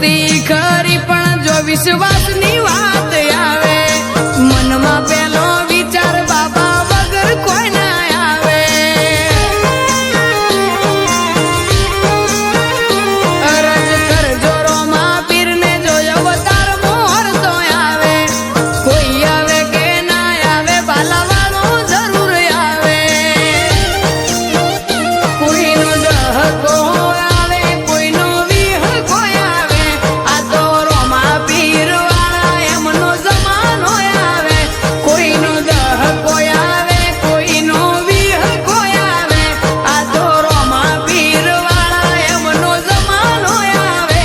મસ્તી ખરી પણ જો વિશ્વાસની વાત આવે મનમાં પેલો વિચાર બાબા વગર કોઈ ના આવે અરજ કરજો રોમા પીરને જો અવતાર મોર તો આવે કોઈ આવે કે ના આવે બાલાવાળો જરૂર આવે કોઈનો દહકો આવે કોઈનો વિહકો આવે આ તો રોમા પીર વાળા એમનો જમાનો આવે કોઈનો દહકો આવે કોઈનો વિહકો આવે આ તો રોમા પીર વાળા એમનો જમાનો આવે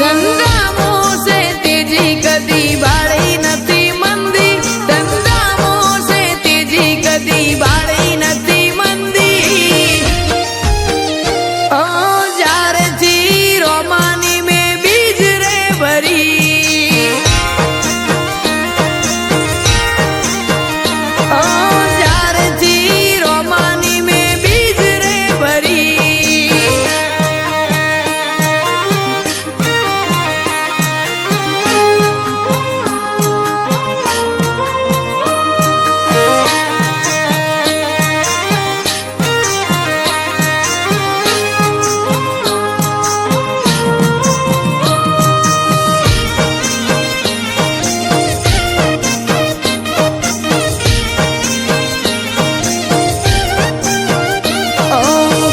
ધંધામો છે તેજી કદી બાળી નથી મંદી ધંધામો છે તેજી કદી બાળી નથી મંદી જ્યારથી રોમાની મેં બીજ રે ભરી જ્યારથી રોમાની મેં બીજ રે ભરી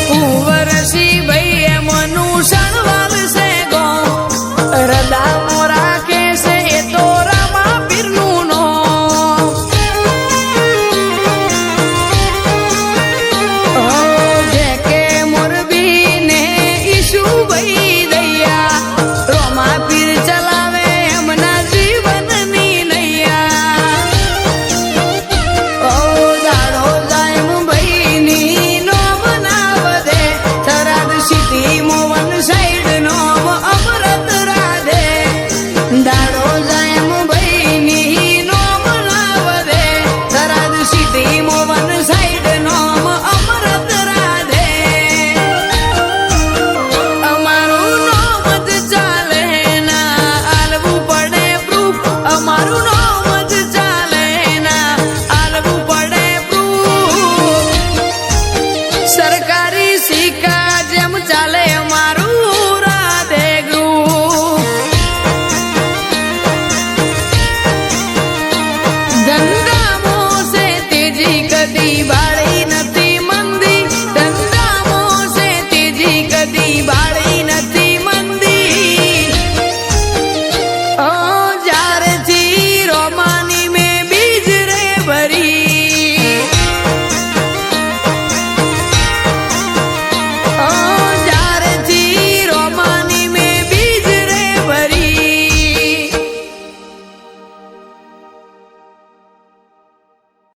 કુંવરસી ભાઈ એમનું સણવાલ છે ગો રદામો રાખે છે એ તો રામા પીરનું નો જે કે મોરબી ને ઈશુભાઈ દયા રોમા પીર ચલાવે એમના જીવનની નૈયા દાડો જાય મુંબઈની નો બનાવદે થરાદ સિટી મોવન સાઈડ નો અમરત રાધે દાડો જાય મુંબઈની નો બનાવદે થરાદ સિટી મોવન સાઈડ નો અમરત રાધે અમારું નામ જ ચાલે ના આલવું પડે પ્રૂફ અમારું નામ જ ચાલે ના આલવું પડે પ્રૂફ સરકારી સિક્કા જેમ ચાલે અમારું રાધે ગ્રુપ ધંધામો છે તેજી કદી